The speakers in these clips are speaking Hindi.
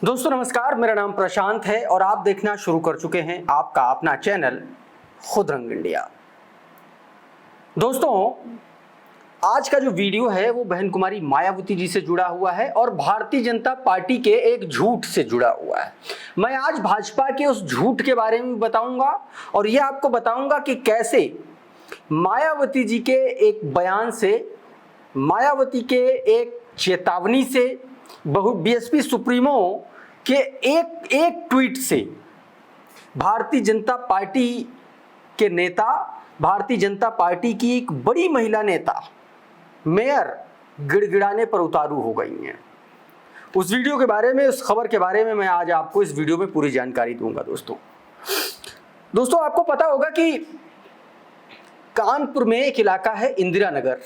दोस्तों नमस्कार, मेरा नाम प्रशांत है और आप देखना शुरू कर चुके हैं आपका अपना चैनल खुद रंग इंडिया। दोस्तों आज का जो वीडियो है वो बहन कुमारी मायावती जी से जुड़ा हुआ है और भारतीय जनता पार्टी के एक झूठ से जुड़ा हुआ है। मैं आज भाजपा के उस झूठ के बारे में बताऊंगा और यह आपको बताऊंगा कि कैसे मायावती जी के एक बयान से, मायावती के एक चेतावनी से, बीएसपी सुप्रीमो के एक ट्वीट से भारतीय जनता पार्टी के नेता, भारतीय जनता पार्टी की एक बड़ी महिला नेता मेयर गिड़गिड़ाने पर उतारू हो गई हैं। उस वीडियो के बारे में, उस खबर के बारे में मैं आज आपको इस वीडियो में पूरी जानकारी दूंगा। दोस्तों आपको पता होगा कि कानपुर में एक इलाका है इंदिरा नगर।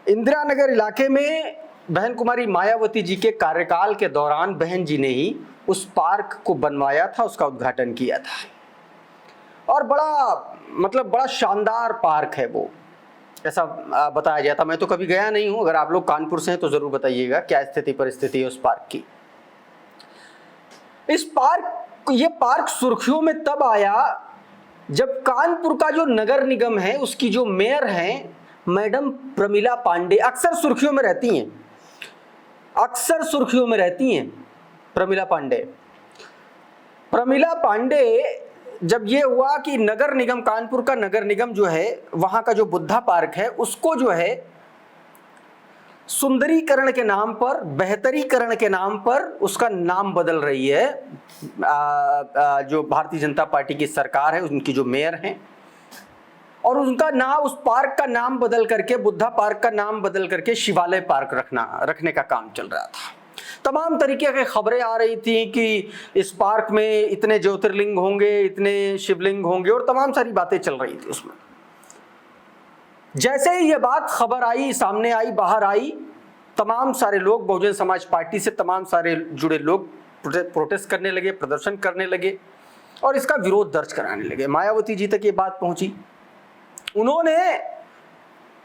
इंदिरा नगर इलाके में बहन कुमारी मायावती जी के कार्यकाल के दौरान बहन जी ने ही उस पार्क को बनवाया था, उसका उद्घाटन किया था और बड़ा शानदार पार्क है वो, ऐसा बताया जाता। मैं तो कभी गया नहीं हूं, अगर आप लोग कानपुर से हैं तो जरूर बताइएगा क्या स्थिति परिस्थिति है उस पार्क की। ये पार्क सुर्खियों में तब आया जब कानपुर का जो नगर निगम है उसकी जो मेयर हैं मैडम प्रमिला पांडे, अक्सर सुर्खियों में रहती हैं प्रमिला पांडे। जब ये हुआ कि नगर निगम, कानपुर का नगर निगम जो है, वहां का जो बुद्धा पार्क है उसको जो है सुंदरीकरण के नाम पर, बेहतरीकरण के नाम पर उसका नाम बदल रही है। जो भारतीय जनता पार्टी की सरकार है, उनकी जो मेयर हैं, और उनका नाम, उस पार्क का नाम बदल करके, बुद्धा पार्क का नाम बदल करके शिवालय पार्क रखने का काम चल रहा था। तमाम तरीके की खबरें आ रही थी कि इस पार्क में इतने ज्योतिर्लिंग होंगे, इतने शिवलिंग होंगे और तमाम सारी बातें चल रही थी उसमें। जैसे ही ये बात खबर आई, सामने आई, बाहर आई, तमाम सारे लोग, बहुजन समाज पार्टी से तमाम सारे जुड़े लोग प्रोटेस्ट करने लगे, प्रदर्शन करने लगे और इसका विरोध दर्ज कराने लगे। मायावती जी तक ये बात पहुंची। उन्होंने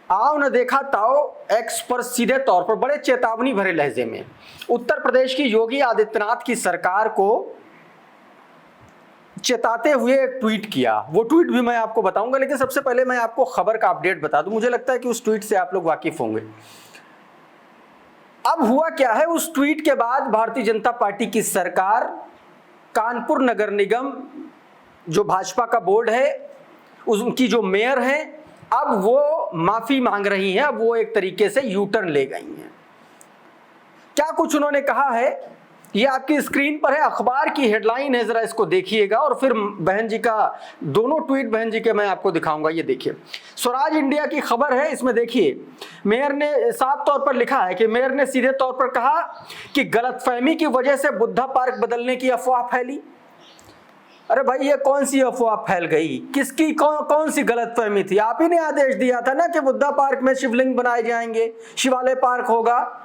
आओ न देखा ताओ एक्स पर सीधे तौर पर बड़े चेतावनी भरे लहजे में उत्तर प्रदेश की योगी आदित्यनाथ की सरकार को चेताते हुए एक ट्वीट किया। वो ट्वीट भी मैं आपको बताऊंगा, लेकिन सबसे पहले मैं आपको खबर का अपडेट बता दूं। मुझे लगता है कि उस ट्वीट से आप लोग वाकिफ होंगे। अब हुआ क्या है, उस ट्वीट के बाद भारतीय जनता पार्टी की सरकार, कानपुर नगर निगम जो भाजपा का बोर्ड है, उनकी जो मेयर हैं, अब वो माफी मांग रही हैं। अब वो एक तरीके से यू टर्न ले गई हैं। क्या कुछ उन्होंने कहा है ये आपकी स्क्रीन पर है, अखबार की हेडलाइन है, जरा इसको देखिएगा और फिर बहन जी का दोनों ट्वीट बहन जी के मैं आपको दिखाऊंगा। ये देखिए, स्वराज इंडिया की खबर है, इसमें देखिए मेयर ने साफ तौर पर लिखा है कि मेयर ने सीधे तौर पर कहा कि गलतफहमी की वजह से बुद्धा पार्क बदलने की अफवाह फैली। अरे भाई, ये कौन सी अफवाह फैल गई? किसकी कौन सी गलतफहमी थी? आप ही ने आदेश दिया था ना कि बुद्धा पार्क में शिवलिंग बनाए जाएंगे, शिवालय पार्क होगा।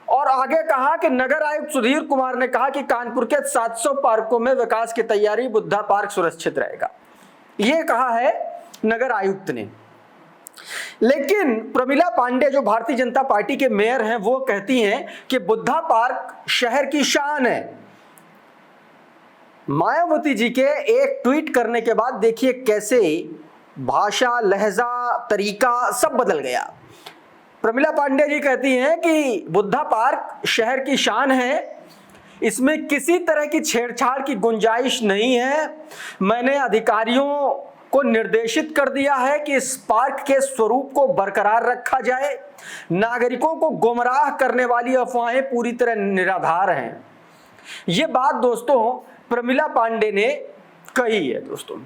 और आगे कहा कि नगर आयुक्त सुधीर कुमार ने कहा कि कानपुर के 700 पार्कों में विकास की तैयारी, बुद्धा पार्क सुरक्षित रहेगा। यह कहा है नगर आयुक्त ने। लेकिन प्रमिला पांडे जो भारतीय जनता पार्टी के मेयर हैं, वो कहती हैं कि बुद्धा पार्क शहर की शान है। मायावती जी के एक ट्वीट करने के बाद देखिए कैसे भाषा, लहजा, तरीका सब बदल गया। प्रमिला पांडे जी कहती हैं कि बुद्धा पार्क शहर की शान है, इसमें किसी तरह की छेड़छाड़ की गुंजाइश नहीं है। मैंने अधिकारियों को निर्देशित कर दिया है कि इस पार्क के स्वरूप को बरकरार रखा जाए। नागरिकों को गुमराह करने वाली अफवाहें पूरी तरह निराधार हैं। ये बात दोस्तों प्रमिला पांडे ने कही है। दोस्तों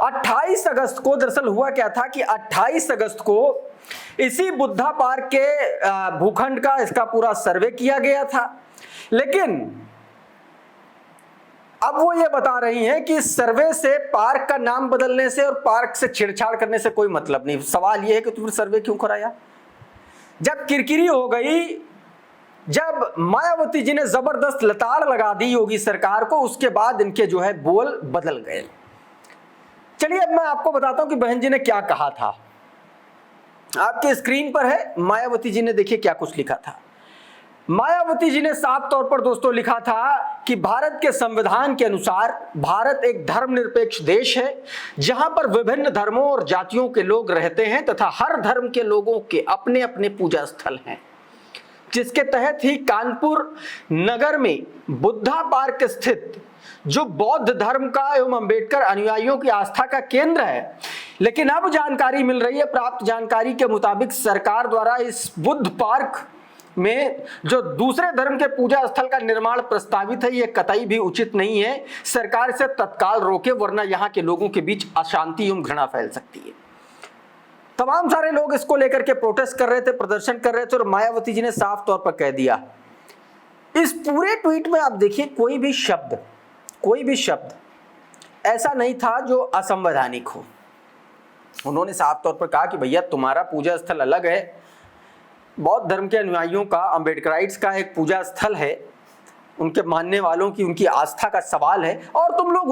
28 अगस्त को दरअसल हुआ क्या था कि 28 अगस्त को इसी बुद्धा पार्क के भूखंड का, इसका पूरा सर्वे किया गया था। लेकिन अब वो ये बता रही हैं कि इस सर्वे से, पार्क का नाम बदलने से और पार्क से छेड़छाड़ करने से कोई मतलब नहीं। सवाल ये है कि तुमने सर्वे क्यों कराया? जब किरकिरी हो गई, जब मायावती जी ने जबरदस्त लताड़ लगा दी योगी सरकार को, उसके बाद इनके जो है बोल बदल गए। चलिए अब मैं आपको बताता हूं कि बहन जी ने क्या कहा था। आपके स्क्रीन पर है, मायावती जी ने देखिए क्या कुछ लिखा था। मायावती जी ने साफ तौर पर दोस्तों लिखा था कि भारत के संविधान के अनुसार भारत एक धर्मनिरपेक्ष देश है जहां पर विभिन्न धर्मों और जातियों के लोग रहते हैं तथा हर धर्म के लोगों के अपने अपने पूजा स्थल हैं, जिसके तहत ही कानपुर नगर में बुद्धा पार्क स्थित जो बौद्ध धर्म का एवं अंबेडकर अनुयायियों की आस्था का केंद्र है। लेकिन अब जानकारी मिल रही है, प्राप्त जानकारी के मुताबिक सरकार द्वारा इस बुद्ध पार्क में जो दूसरे धर्म के पूजा स्थल का निर्माण प्रस्तावित है, यह कतई भी उचित नहीं है। सरकार इसे तत्काल रोके, वरना यहां के लोगों के बीच अशांति एवं घृणा फैल सकती है। तमाम सारे लोग इसको लेकर के प्रोटेस्ट कर रहे थे, प्रदर्शन कर रहे थे, और मायावती जी ने साफ तौर पर कह दिया। इस पूरे ट्वीट में आप देखिए कोई भी शब्द ऐसा नहीं था जो असंवैधानिक हो। उन्होंने साफ तौर पर कहा कि भैया तुम्हारा पूजा स्थल अलग है, बौद्ध धर्म के अनुयायियों का, अम्बेडकराइट्स का एक पूजा स्थल है, उनके मानने वालों की उनकी आस्था का सवाल है, और तुम लोग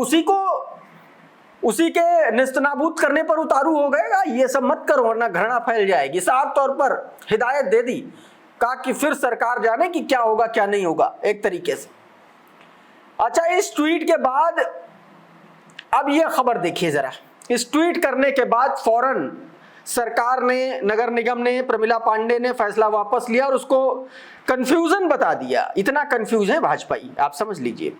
उसी के निस्तनाबूद करने पर उतारू हो गए। ये सब मत करो वरना घृणा फैल जाएगी। साफ तौर पर हिदायत दे दी, कहा कि फिर सरकार जाने कि क्या होगा क्या नहीं होगा एक तरीके से। अच्छा, इस ट्वीट के बाद अब ये खबर देखिए जरा। इस ट्वीट करने के बाद फौरन सरकार ने, नगर निगम ने, प्रमिला पांडे ने फैसला वापस लिया और उसको कंफ्यूजन बता दिया। इतना कंफ्यूज है भाजपाई, आप समझ लीजिए।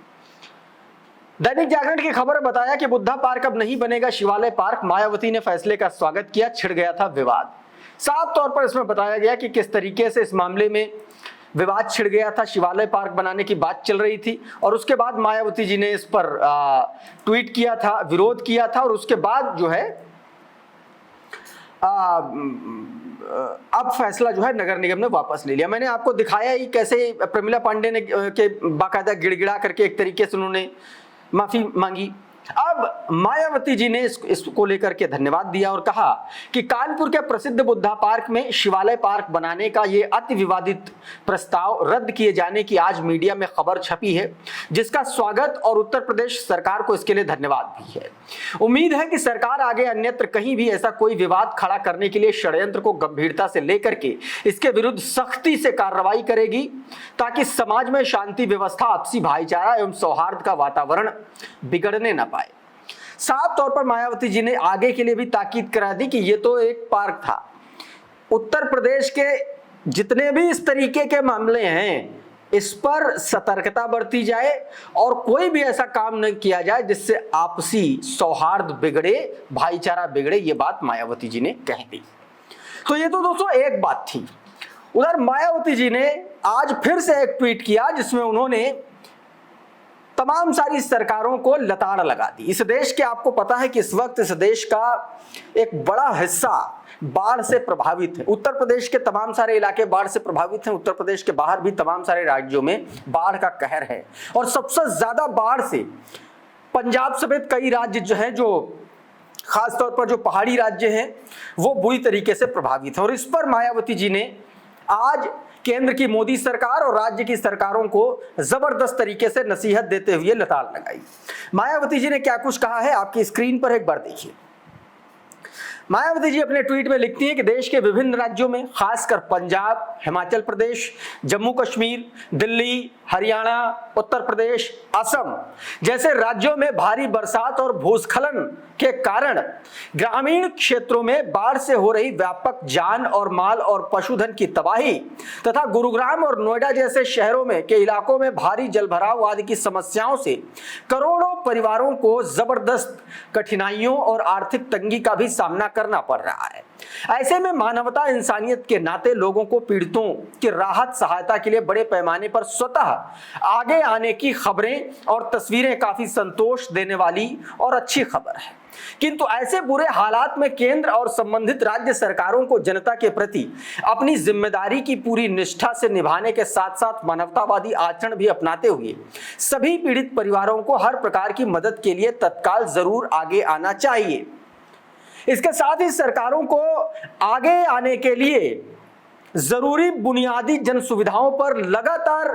दैनिक जागरण की खबर बताया कि बुद्धा पार्क अब नहीं बनेगा शिवालय पार्क, मायावती ने फैसले का स्वागत किया, छिड़ गया था विवाद। साफ तौर पर इसमें बताया गया कि किस तरीके से इस मामले में विवाद छिड़ गया था। शिवालय पार्क बनाने की बात चल रही थी और उसके बाद मायावती जी ने इस पर ट्वीट किया था, विरोध किया था, और उसके बाद जो है अब फैसला जो है नगर निगम ने वापस ले लिया। मैंने आपको दिखाया ही कैसे प्रमिला पांडे ने के बाकायदा गिड़गिड़ा करके एक तरीके से उन्होंने माफी मांगी। अब मायावती जी ने इसको लेकर के धन्यवाद दिया और कहा कि कानपुर के प्रसिद्ध बुद्धा पार्क में शिवालय पार्क बनाने का ये अति विवादित प्रस्ताव रद्द किए जाने की आज मीडिया में खबर छपी है, जिसका स्वागत और उत्तर प्रदेश सरकार को इसके लिए धन्यवाद भी है। उम्मीद है कि सरकार आगे अन्यत्र कहीं भी ऐसा कोई विवाद खड़ा करने के लिए षड्यंत्र को गंभीरता से लेकर के इसके विरुद्ध सख्ती से कार्रवाई करेगी, ताकि समाज में शांति व्यवस्था, आपसी भाईचारा एवं सौहार्द का वातावरण बिगड़ने न पाए। साफ तौर पर मायावती जी ने आगे के लिए भी ताकीद करा दी कि ये तो एक पार्क था। उत्तर प्रदेश के जितने भी इस तरीके के मामले हैं, इस पर सतर्कता बरती जाए और कोई भी ऐसा काम नहीं किया जाए जिससे आपसी सौहार्द बिगड़े, भाईचारा बिगड़े। ये बात मायावती जी ने कह दी। तो ये तो दोस्तों एक बात थी। उधर मायावती जी ने आज फिर से एक ट्वीट किया जिसमें उन्होंने तमाम सारी सरकारों को लताड़ लगा दी। इस देश के, आपको पता है कि इस वक्त इस देश का एक बड़ा हिस्सा बाढ़ से प्रभावित है। उत्तर प्रदेश के तमाम सारे इलाके बाढ़ से प्रभावित हैं। उत्तर प्रदेश के बाहर भी तमाम सारे राज्यों में बाढ़ का कहर है और सबसे ज्यादा बाढ़ से पंजाब समेत कई राज्य जो है, जो खासतौर पर जो पहाड़ी राज्य हैं, वो बुरी तरीके से प्रभावित है। और इस पर मायावती जी ने आज केंद्र की मोदी सरकार और राज्य की सरकारों को जबरदस्त तरीके से नसीहत देते हुए लताड़ लगाई। मायावती जी ने क्या कुछ कहा है आपकी स्क्रीन पर एक बार देखिए। मायावती जी अपने ट्वीट में लिखती हैं कि देश के विभिन्न राज्यों में, खासकर पंजाब, हिमाचल प्रदेश, जम्मू कश्मीर, दिल्ली, हरियाणा, उत्तर प्रदेश, असम जैसे राज्यों में भारी बरसात और भूस्खलन के कारण ग्रामीण क्षेत्रों में बाढ़ से हो रही व्यापक जान और माल और पशुधन की तबाही तथा गुरुग्राम और नोएडा जैसे शहरों में के इलाकों में भारी जलभराव आदि की समस्याओं से करोड़ों परिवारों को जबरदस्त कठिनाइयों और आर्थिक तंगी का भी सामना करना पड़ रहा है। ऐसे में मानवता, इंसानियत के नाते लोगों को पीड़ितों की राहत सहायता के लिए बड़े पैमाने पर स्वतः आगे आने की खबरें और तस्वीरें काफी संतोष देने वाली और अच्छी खबर है। किंतु ऐसे बुरे हालात में केंद्र और संबंधित राज्य सरकारों को जनता के प्रति अपनी जिम्मेदारी की पूरी निष्ठा से निभाने के साथ साथ मानवतावादी आचरण भी अपनाते हुए सभी पीड़ित परिवारों को हर प्रकार की मदद के लिए तत्काल जरूर आगे आना चाहिए। इसके साथ ही सरकारों को आगे आने के लिए जरूरी बुनियादी जन सुविधाओं पर लगातार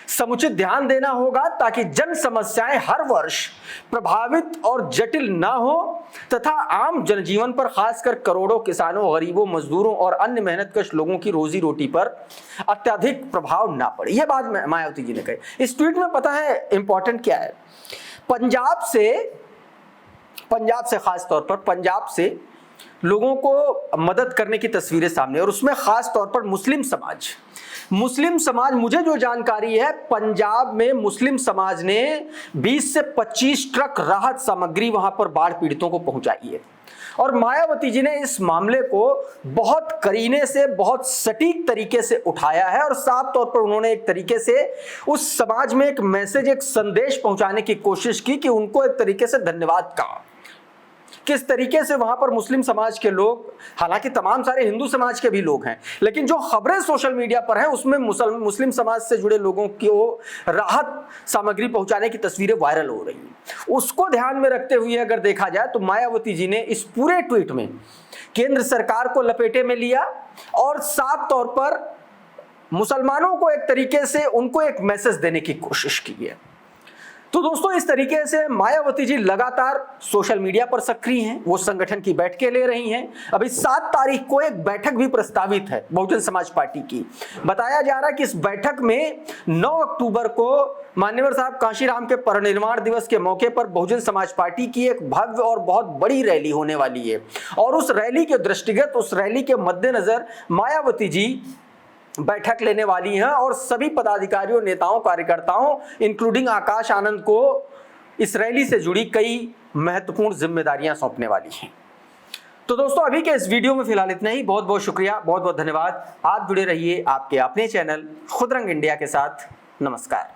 समुचित ध्यान देना होगा ताकि जन समस्याएं हर वर्ष प्रभावित और जटिल ना हो तथा आम जनजीवन पर खासकर करोड़ों किसानों, गरीबों, मजदूरों और अन्य मेहनतकश लोगों की रोजी रोटी पर अत्यधिक प्रभाव ना पड़े। यह बात मायावती जी ने कही। इस ट्वीट में पता है इंपॉर्टेंट क्या है? पंजाब से खास तौर पर पंजाब से लोगों को मदद करने की तस्वीरें सामने, और उसमें खास तौर पर मुस्लिम समाज, मुझे जो जानकारी है पंजाब में मुस्लिम समाज ने 20 से 25 ट्रक राहत सामग्री वहां पर बाढ़ पीड़ितों को पहुंचाई है। और मायावती जी ने इस मामले को बहुत करीने से, बहुत सटीक तरीके से उठाया है और साफ तौर पर उन्होंने एक तरीके से उस समाज में एक मैसेज, एक संदेश पहुंचाने की कोशिश की कि उनको एक तरीके से धन्यवाद कहा। किस तरीके से वहां पर मुस्लिम समाज के लोग, हालांकि तमाम सारे हिंदू समाज के भी लोग हैं, लेकिन जो खबरें सोशल मीडिया पर हैं उसमें मुस्लिम समाज से जुड़े लोगों को राहत सामग्री पहुंचाने की तस्वीरें वायरल हो रही हैं। उसको ध्यान में रखते हुए अगर देखा जाए तो मायावती जी ने इस पूरे ट्वीट में केंद्र सरकार को लपेटे में लिया और साफ तौर पर मुसलमानों को एक तरीके से उनको एक मैसेज देने की कोशिश की है। तो दोस्तों, इस तरीके से मायावती जी लगातार सोशल मीडिया पर सक्रिय हैं, वो संगठन की बैठकें ले रही हैं। अभी 7 तारीख को एक बैठक भी प्रस्तावित है बहुजन समाज पार्टी की। बताया जा रहा है कि इस बैठक में 9 अक्टूबर को मान्यवर साहब कांशीराम के परिनिर्वाण दिवस के मौके पर बहुजन समाज पार्टी की एक भव्य और बहुत बड़ी रैली होने वाली है। और उस रैली के दृष्टिगत, उस रैली के मद्देनजर मायावती जी बैठक लेने वाली हैं और सभी पदाधिकारियों, नेताओं, कार्यकर्ताओं इंक्लूडिंग आकाश आनंद को इस रैली से जुड़ी कई महत्वपूर्ण जिम्मेदारियां सौंपने वाली हैं। तो दोस्तों, अभी के इस वीडियो में फिलहाल इतना ही। बहुत बहुत शुक्रिया, बहुत बहुत धन्यवाद। आप जुड़े रहिए आपके अपने चैनल खुदरंग इंडिया के साथ। नमस्कार।